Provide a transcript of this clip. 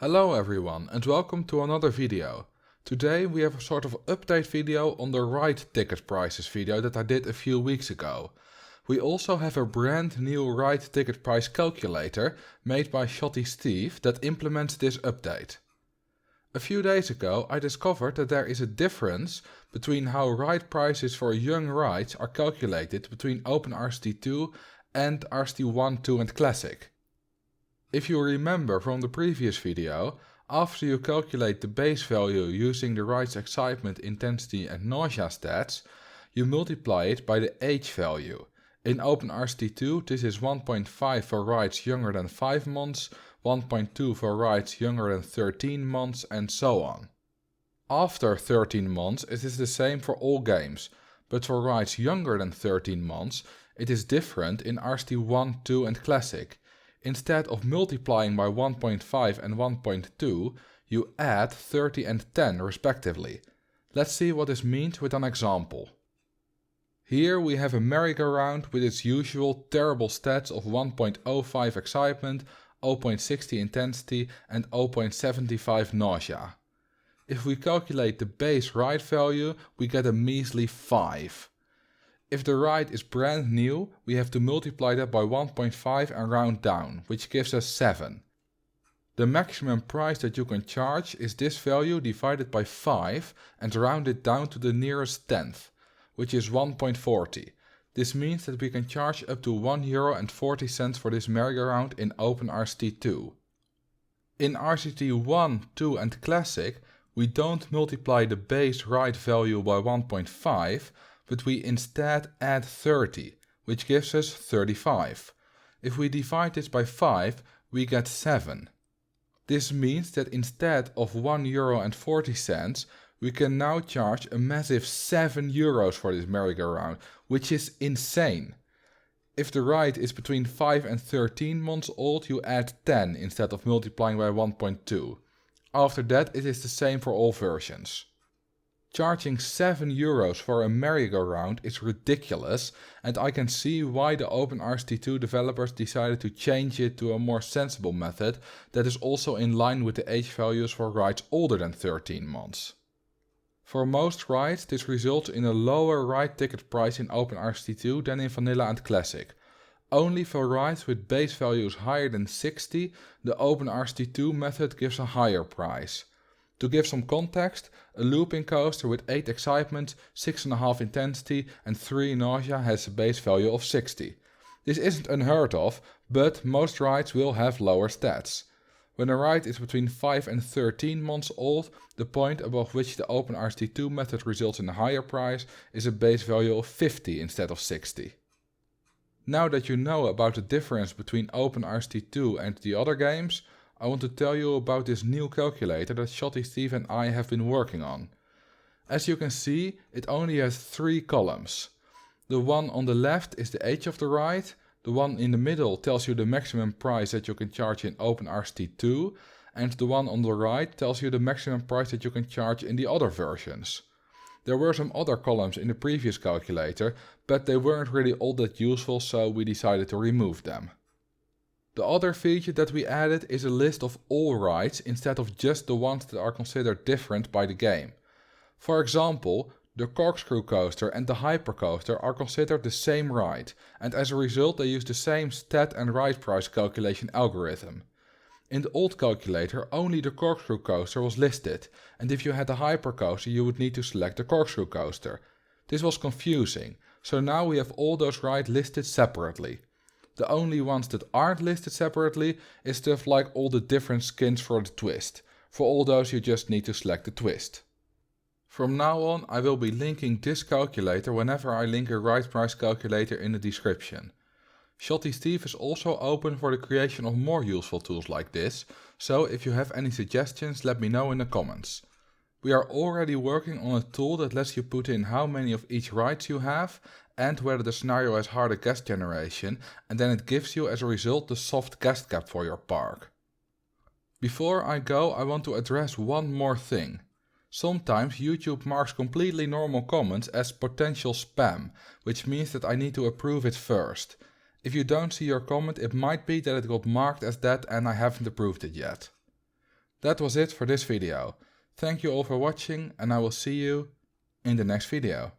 Hello everyone and welcome to another video. Today we have a sort of update video on the ride ticket prices video that I did a few weeks ago. We also have a brand new ride ticket price calculator made by Shotty Steve that implements this update. A few days ago I discovered that there is a difference between how ride prices for young rides are calculated between RCT2 and RCT1, 2 and Classic. If you remember from the previous video, after you calculate the base value using the ride's excitement, intensity and nausea stats, you multiply it by the age value. In RCT2 this is 1.5 for rides younger than 5 months, 1.2 for rides younger than 13 months and so on. After 13 months it is the same for all games, but for rides younger than 13 months it is different in RCT1, 2 and Classic. Instead of multiplying by 1.5 and 1.2, you add 30 and 10 respectively. Let's see what this means with an example. Here we have a merry-go-round with its usual terrible stats of 1.05 excitement, 0.60 intensity and 0.75 nausea. If we calculate the base ride value, we get a measly 5. If the ride is brand new, we have to multiply that by 1.5 and round down, which gives us 7. The maximum price that you can charge is this value divided by 5 and rounded down to the nearest tenth, which is 1.40. This means that we can charge up to €1.40 for this merry-go-round in RCT2. In RCT1, 2 and Classic, we don't multiply the base ride value by 1.5, but we instead add 30, which gives us 35. If we divide this by 5, we get 7. This means that instead of €1.40, we can now charge a massive €7 for this merry-go-round, which is insane. If the ride is between 5 and 13 months old, you add 10 instead of multiplying by 1.2. After that it is the same for all versions. Charging €7 for a merry-go-round is ridiculous, and I can see why the RCT2 developers decided to change it to a more sensible method that is also in line with the age values for rides older than 13 months. For most rides this results in a lower ride ticket price in RCT2 than in Vanilla and Classic. Only for rides with base values higher than 60, the RCT2 method gives a higher price. To give some context, a looping coaster with 8 excitement, 6.5 intensity and 3 nausea has a base value of 60. This isn't unheard of, but most rides will have lower stats. When a ride is between 5 and 13 months old, the point above which the RCT2 method results in a higher price is a base value of 50 instead of 60. Now that you know about the difference between RCT2 and the other games, I want to tell you about this new calculator that Shotty Steve and I have been working on. As you can see, it only has 3 columns. The one on the left is the age of the ride, the one in the middle tells you the maximum price that you can charge in RCT2, and the one on the right tells you the maximum price that you can charge in the other versions. There were some other columns in the previous calculator, but they weren't really all that useful, so we decided to remove them. The other feature that we added is a list of all rides instead of just the ones that are considered different by the game. For example, the corkscrew coaster and the hypercoaster are considered the same ride, and as a result they use the same stat and ride price calculation algorithm. In the old calculator only the corkscrew coaster was listed, and if you had a hypercoaster you would need to select the corkscrew coaster. This was confusing, so now we have all those rides listed separately. The only ones that aren't listed separately is stuff like all the different skins for the twist. For all those you just need to select the twist. From now on I will be linking this calculator whenever I link a ride price calculator in the description. Shotty Steve is also open for the creation of more useful tools like this, so if you have any suggestions let me know in the comments. We are already working on a tool that lets you put in how many of each rides you have and whether the scenario has harder guest generation, and then it gives you as a result the soft guest cap for your park. Before I go, I want to address one more thing. Sometimes YouTube marks completely normal comments as potential spam, which means that I need to approve it first. If you don't see your comment, it might be that it got marked as that and I haven't approved it yet. That was it for this video. Thank you all for watching and I will see you in the next video.